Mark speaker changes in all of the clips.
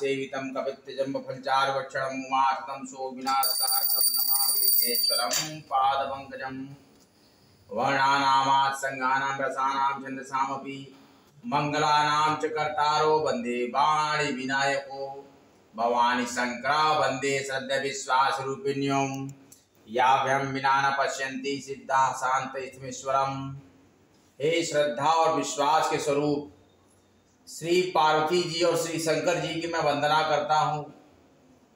Speaker 1: सेवितं कपित्थजम्बफलचारुभक्षणं उमासतं शोभिनाशकारकं नमामि विघ्नेश्वरं पादपङ्कजं। वर्णानामात् संज्ञानां रसानां छन्दसामपि मङ्गलानां च कर्तारो वन्दे वाणी विनायको भवानी शंकरा वन्दे श्रद्धा विश्वासरूपिण्यों याभ्यं विना न पश्यन्ति सिद्धा शांत इत्मीश्वरम्। हे श्रद्धा और विश्वास के स्वरूप श्री पार्वती जी और श्री शंकर जी की मैं वंदना करता हूँ,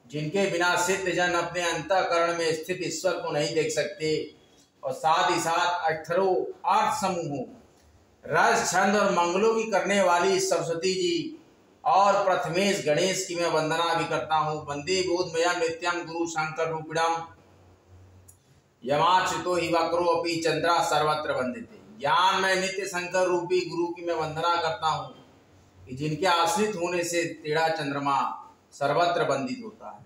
Speaker 1: जिनके बिना सिद्ध जन अपने अंतःकरण में स्थित ईश्वर को नहीं देख सकते, और साथ ही साथ अक्षरों अर्थ समूहों रस छंद और मंगलों की करने वाली सरस्वती जी और प्रथमेश गणेश की मैं वंदना भी करता हूँ। वंदे बोधमया नित्यम गुरु शंकर रूपिणम यमाचितो ही वक्रो अपि चंद्रा सर्वत्र वंदिते। ज्ञान में नित्य शंकर रूपी गुरु की मैं वंदना करता हूँ कि जिनके आश्रित होने से टेढ़ा चंद्रमा सर्वत्र वंदित होता है।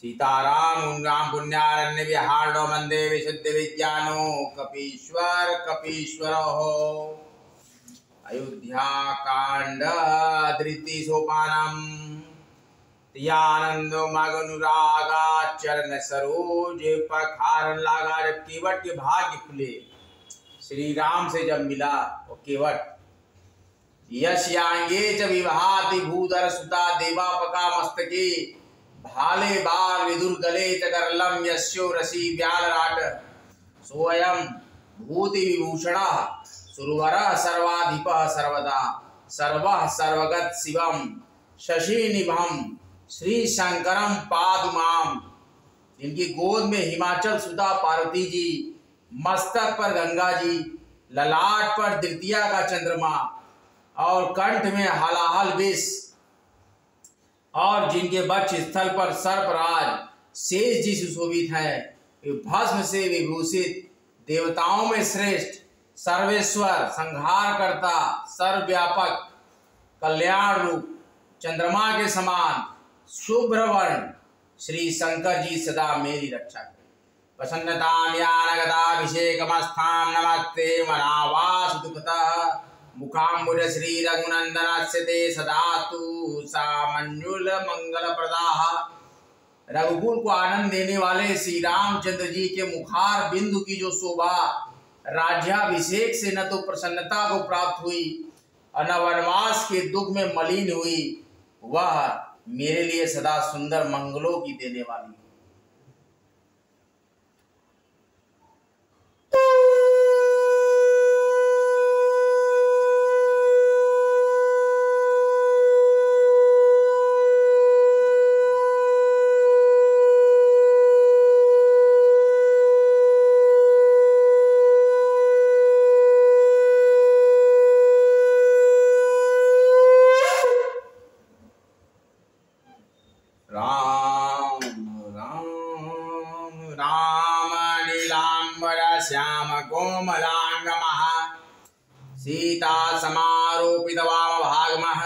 Speaker 1: सीताराम गुणगाम पुण्यारण्य विहारणो वंदे विशुद्ध विज्ञानो कपीश्वर कपीश्वर हो। अयोध्या कांड धृति सोपानम तियानंदो मगनुरागा चरण सरोज पखारन लागा। जब केवट के भाग्य खुले, श्री राम से जब मिला वो केवट, यश्यांगे च विभाति भूधर सुता देवापका मस्तके भाले बाल विदुर गले च करलम यस्यो रसी व्यालराट सोयम भूति विभूषणः सुरवरः सर्वाधिपः सर्वदा सर्वः सर्वगत शिवम शशि निभम श्री शंकरम पादु माम। इनकी गोद में हिमाचल सुधा पार्वती जी, मस्तक पर गंगा जी, ललाट पर द्वितीया का चंद्रमा और कंठ में हलाहल विष, और जिनके वक्ष स्थल पर सर्पराज शेष जी सुशोभित है। भस्म से विभूषित देवताओं में श्रेष्ठ सर्वेश्वर संहार करता सर्वव्यापक कल्याण रूप चंद्रमा के समान शुभ्र वर्ण श्री शंकर जी सदा मेरी रक्षा करें। प्रसन्नतां यानगताभिषेकमस्थां नमस्ते मनावास दुःखतः मुखाम्बुज श्री रघुनंदनस्य ते सदातु सामन्युल मंगल प्रदाः। रघुकुल को आनंद देने वाले श्री रामचंद्र जी के मुखार बिंदु की जो शोभा राज्याभिषेक से न तो प्रसन्नता को प्राप्त हुई और न वनवास के दुख में मलिन हुई, वह मेरे लिए सदा सुंदर मंगलों की देने वाली। सीता समारोपित वाम भागमः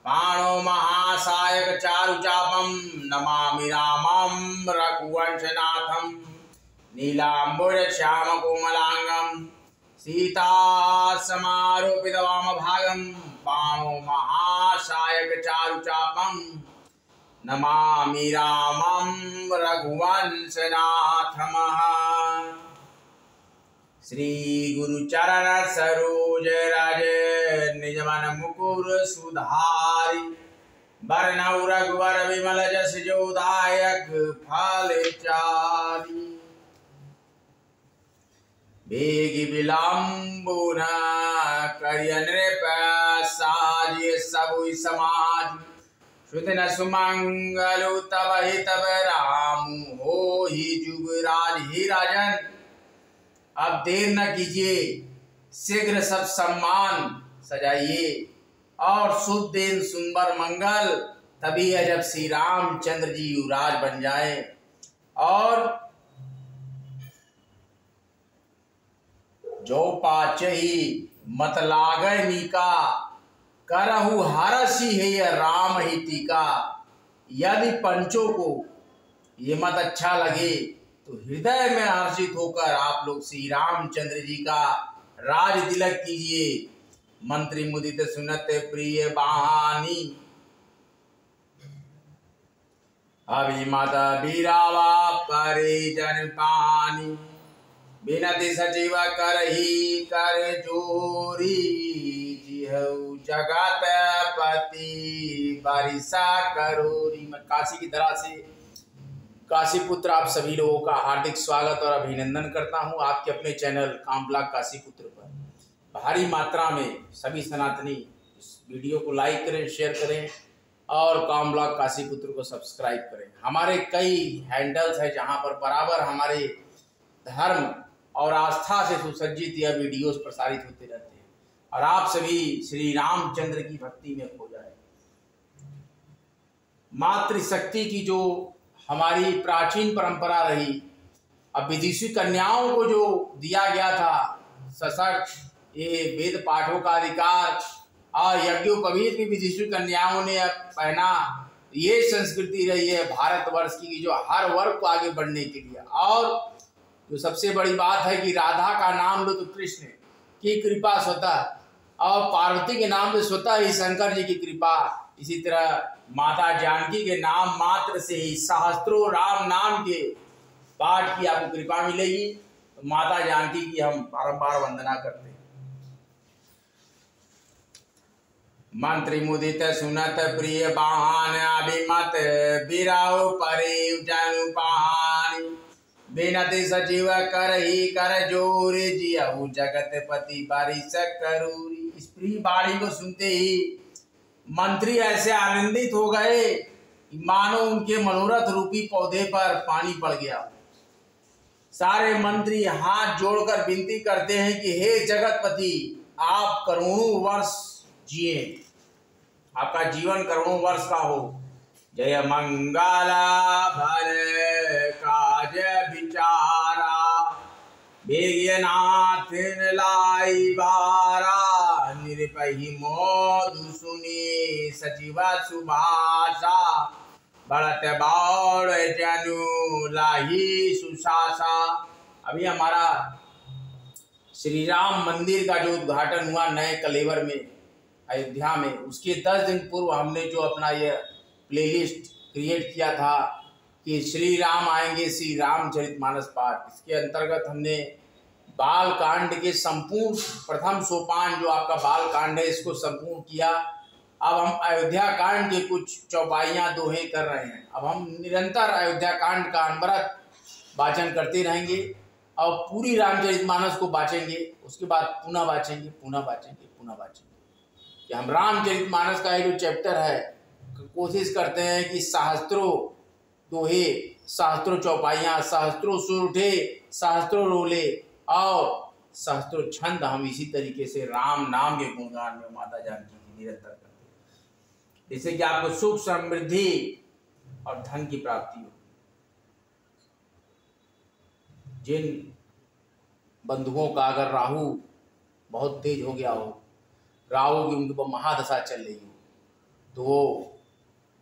Speaker 1: पाणो महासायक चारुचापम नमामि रामं रघुवंशनाथं नीलांबुज श्याम कोमलांगम। सीता समारोपित वाम भागम पाणो महासायक चारुचापम नमामि रामं रघुवंशनाथम्। श्री गुरु चरण सरोज रज निज मन मुकुर सुधारि बरनउँ रघुवर विमल जस जोदायक फल चारि। बेगी विलंबु न करिय नृप साजिय सबुइ समाज श्रुत न सुमंगलु तब ही तब रामु हो ही जुगराज। ही राजन, अब देर न कीजिए, शीघ्र सब सम्मान सजाइए और शुभ दिन सुंदर मंगल तभी है जब श्री रामचंद्र जी युवराज बन जाए। और जो पाचही मत लागय मीका करहु हरषि है यह राम ही टीका। यदि पंचों को ये मत अच्छा लगे तो हृदय में हर्षित होकर आप लोग श्री रामचंद्र जी का राज तिलक कीजिए। मंत्री मुदित सुनत प्रिय बहानी अभिमत बीरावा परिजन पानी, बिनति सचिव करही कर जोरी, जिहु जगत पति बारिशा करोरी। मैं काशी की धरा से काशी पुत्र आप सभी लोगों का हार्दिक स्वागत और अभिनंदन करता हूं आपके अपने चैनल काम ब्लॉग काशी पुत्र पर। भारी मात्रा में सभी सनातनी इस वीडियो को लाइक करें, शेयर करें और काम ब्लॉग काशी पुत्र को सब्सक्राइब करें। हमारे कई हैंडल्स हैं जहां पर बराबर हमारे धर्म और आस्था से सुसज्जित यह वीडियोस प्रसारित होते रहते हैं और आप सभी श्री रामचंद्र की भक्ति में खो जाए। मातृशक्ति की जो हमारी प्राचीन परंपरा रही, अब विदेशी कन्याओं को जो दिया गया था सशक्त ये वेद पाठों का अधिकार और यज्ञोपवीत की विदेशी कन्याओं ने अब पहना, ये संस्कृति रही है भारतवर्ष की जो हर वर्ग को आगे बढ़ने के लिए। और जो सबसे बड़ी बात है कि राधा का नाम लो तो कृष्ण की कृपा स्वतः और पार्वती के नाम पे स्वतः ही शंकर जी की कृपा, इसी तरह माता जानकी के नाम मात्र से ही सहस्त्रों राम नाम के पाठ की आपको कृपा मिलेगी। तो माता जानकी की हम बारंबार वंदना करते हैं। मंत्री मुदित सुनत प्रिय बाहन, अभिमत बिराउ परे जनु पानी, बिनति सचिव करही कर जोरी, जियहु जगत पति बारिश करूरी। इस प्रिय बाणी को सुनते ही मंत्री ऐसे आनंदित हो गए मानो उनके मनोरथ रूपी पौधे पर पानी पड़ गया। सारे मंत्री हाथ जोड़कर विनती करते हैं कि हे जगतपति, आप करोड़ों वर्ष जिए, आपका जीवन करोड़ों वर्ष का हो। जय मंगला भर काज विचारा, बेगनाथ लाई बारा, निरपही मोदु सुनी सचिव सुभाषा, बढ़त बाढ़ जनु लाही सुशासा। अभी हमारा श्री राम मंदिर का जो उद्घाटन हुआ नए कलेवर में अयोध्या में, उसके 10 दिन पूर्व हमने जो अपना यह प्लेलिस्ट क्रिएट किया था कि श्री राम आएंगे श्री रामचरितमानस पाठ, इसके अंतर्गत हमने बाल कांड के संपूर्ण प्रथम सोपान जो आपका बाल कांड है इसको संपूर्ण किया। अब हम अयोध्या कांड के कुछ चौपाइयाँ दोहे कर रहे हैं। अब हम निरंतर अयोध्या कांड का अनवरत वाचन करते रहेंगे और पूरी रामचरितमानस को वाचेंगे, उसके बाद पुनः वाचेंगे, पुनः वाचेंगे, पुनः वाचेंगे। कि हम रामचरितमानस का जो चैप्टर है कोशिश करते हैं कि सहस्त्रों दोहे, सहस्त्रों चौपाइयाँ, सहस्त्रों सुर उठे, सहस्त्रों रोले और सहस्त्रों छंद हम इसी तरीके से राम नाम के गुणगान में माता जानकी की निरंतर करते हैं, जिससे कि आपको सुख समृद्धि और धन की प्राप्ति हो। जिन बंधुओं का अगर राहु बहुत तेज हो गया हो, राहु की उनके ऊपर महादशा चल रही हो, तो वो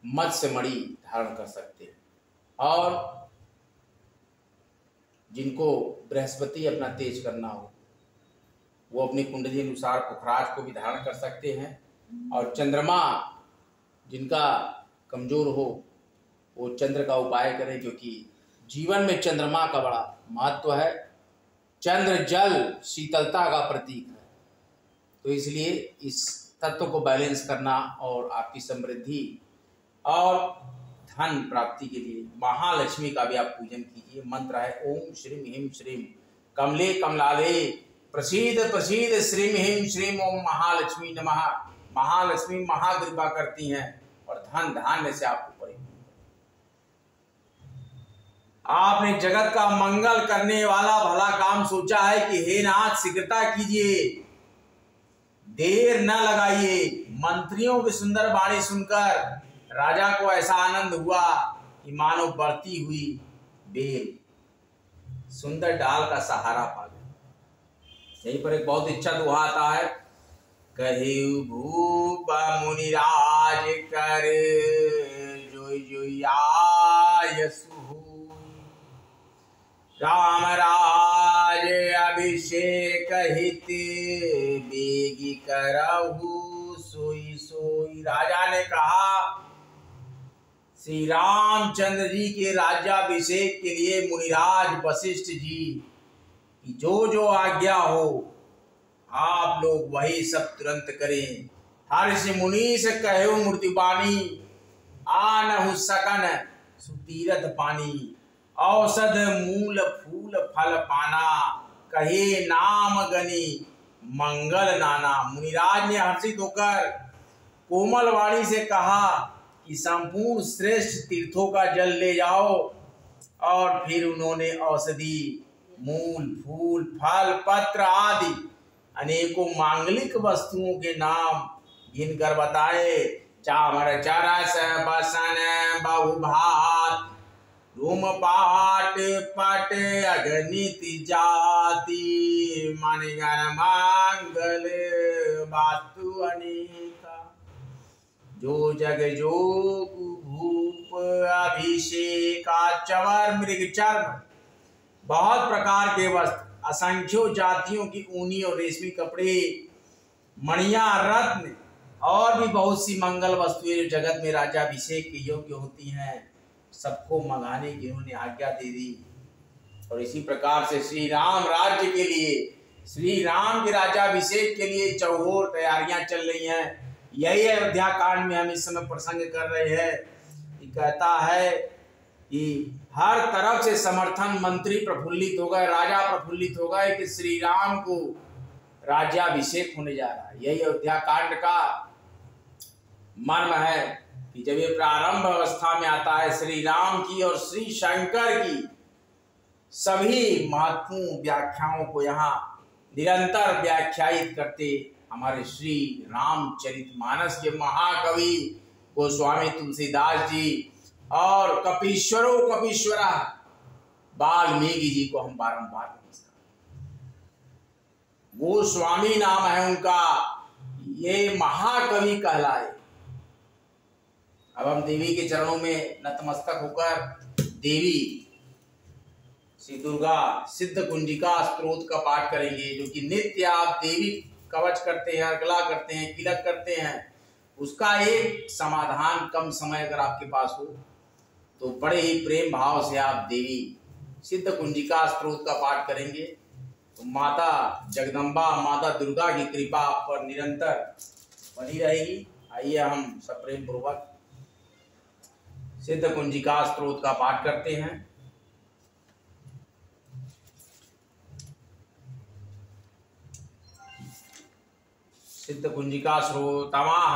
Speaker 1: मत्स्य मणि धारण कर सकते हैं। और जिनको बृहस्पति अपना तेज करना हो वो अपनी कुंडली अनुसार पुखराज को भी धारण कर सकते हैं। और चंद्रमा जिनका कमजोर हो वो चंद्र का उपाय करें, क्योंकि जीवन में चंद्रमा का बड़ा महत्व है। चंद्र जल शीतलता का प्रतीक है, तो इसलिए इस तत्व को बैलेंस करना और आपकी समृद्धि और धन प्राप्ति के लिए महालक्ष्मी का भी आप पूजन कीजिए। मंत्र है ओम श्रीम ह्रीं श्रीम कमले कमलाले प्रसीद प्रसीद श्रीम ह्रीं श्रीम ओम महालक्ष्मी नमः। महालक्ष्मी महाकृपा करती हैं और धन धान्य से आपको परिपूर्ण। आपने जगत का मंगल करने वाला भला काम सोचा है कि हे नाथ शीघ्रता कीजिए, देर न लगाइए। मंत्रियों की सुंदर वाणी सुनकर राजा को ऐसा आनंद हुआ कि मानो बढ़ती हुई बेल सुंदर डाल का सहारा पा गया। यहीं पर एक बहुत अच्छा दोहा आता है, कहिउ भूप मुनिराज कर जोई जोई आयसु हुई, राम राज अभिषेक हित बेगी करहु सोई सोई। राजा ने कहा श्री रामचंद्र जी के राज्याभिषेक के लिए मुनिराज वशिष्ठ जी की जो आज्ञा हो आप लोग वही सब तुरंत करें। हर्ष मुनि से कहो मूर्तिबानी, आनहु सकन सुतीरथ पानी। औषध मूल फूल फल पाना, कहे नाम गनि मंगल नाना। मुनिराज ने हर्षित होकर कोमल वाणी से कहा कि संपूर्ण श्रेष्ठ तीर्थों का जल ले जाओ। और फिर उन्होंने औषधि मूल फूल फल पत्र आदि अनेकों मांगलिक वस्तुओं के नाम गिनकर बताए। चामर चरस बसन बहुभात, धूम पाट पट अगणित जाति। मणिगण मंगल वास्तु अनेका, जो जग जोग भूप अभिषेका। चवर मृग चर्म बहुत प्रकार के वस्त्र, असंख्यो जातियों की ऊनी और रेशमी कपड़े, मणिया रत्न और भी बहुत सी मंगल वस्तुएं जो जगत में राज्याभिषेक के योग्य होती हैं, सबको मंगाने की उन्होंने आज्ञा दे दी। और इसी प्रकार से श्री राम राज्य के लिए, श्री राम के राज्याभिषेक के लिए चौहोर तैयारियां चल रही हैं। यही अयोध्या कांड में हम इस समय प्रसंग कर रहे हैं। कहता है कि हर तरफ से समर्थन, मंत्री प्रफुल्लित हो गए, राजा प्रफुल्लित हो गए कि श्री राम को राज्याभिषेक होने जा रहा है। यही अयोध्या कांड का मर्म है कि जब ये प्रारंभ अवस्था में आता है, श्री राम की और श्री शंकर की सभी महत्वपूर्ण व्याख्याओं को यहाँ निरंतर व्याख्यायित करते हमारे श्री रामचरितमानस के महाकवि गोस्वामी तुलसीदास जी और कपीश्वरो कपीश्वरा वाल्मीकि जी को हम बारंबार नमस्कार। गोस्वामी नाम है उनका, ये महाकवि कहलाए। अब हम देवी के चरणों में नतमस्तक होकर देवी श्री दुर्गा सिद्ध कुंजिका स्तोत्र का पाठ करेंगे, जो कि नित्य आप देवी कवच करते हैं, अर्गला करते हैं, तिलक करते हैं। उसका एक समाधान कम समय अगर आपके पास हो तो बड़े ही प्रेम भाव से आप देवी सिद्ध कुंजिका स्तोत्र का पाठ करेंगे तो माता जगदम्बा, माता दुर्गा की कृपा आप पर निरंतर बनी रहेगी। आइए हम सब प्रेम पूर्वक सिद्ध कुंजिका स्तोत्र का पाठ करते हैं। सिद्ध कुंजिका श्रोतमः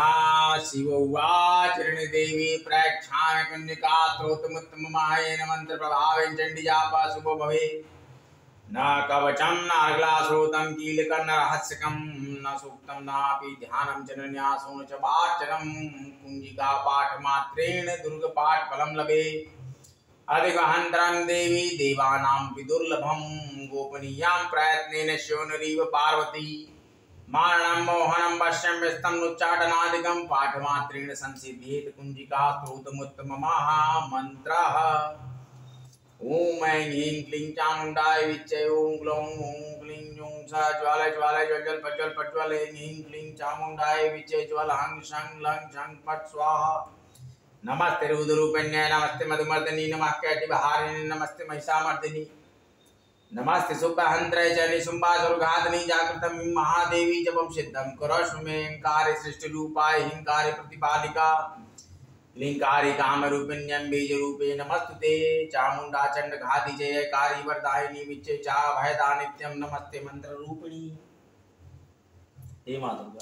Speaker 1: शिव उवाच देवी प्रक्षान कुंजिका स्त्रोतमुत्तममायेन मंत्र प्रभावेन चंडी जाप शुभ भवे। न कवचम न अर्गला श्रोतम कीलकं न रहस्यकं न सूक्तम नापि ध्यानं च न्यासो न च वाचनं। कुंजिका पाठ मात्रेण दुर्ग पाठ फलं लभे। अधिगहंतरं देवी देवानां विदुर्लभं। गोपनीयां प्रयत्नेन श्योनरीव पार्वती। मारणं मोहनं वश्यं व्यस्तं नुच्चाटनादिकं पाठमात्रेण संसिद्धेत कुंजिका स्तोत्रमुत्तमः मंत्रः। ओम ऐं ह्रीं क्लीं चामुण्डाय विच्चे। ओम ग्लौं ओम क्लीं जूं स ज्वालय ज्वालय ज्वल प्रज्वल प्रज्वल। ऐं ह्रीं क्लीं चामुण्डाय विच्चे ज्वल हं शं लं शं फट् स्वाहा। नमस्ते रुद्ररूपिण्यै नमस्ते मधुमर्दिनी नमः कैटभहारिणी नमस्ते महिषामर्दिनी नमस्ते शुभहंत्रै च निशुम्भासुरघातनी। जागृतं महादेवी जपं सिद्धं कुरस्व मे। ह्रींकारे सृष्टिरूपाय ह्रींकारे प्रतिपालिका। ह्रींकारे कामरूपिण्यं बीजरूपे नमस्तुते। चामुण्डा चण्डघाती जयकारी वरदायिनी विच्चे चाभयदा नित्यं। नमस्ते मंत्ररूपिणी। हे माँ दुर्गा।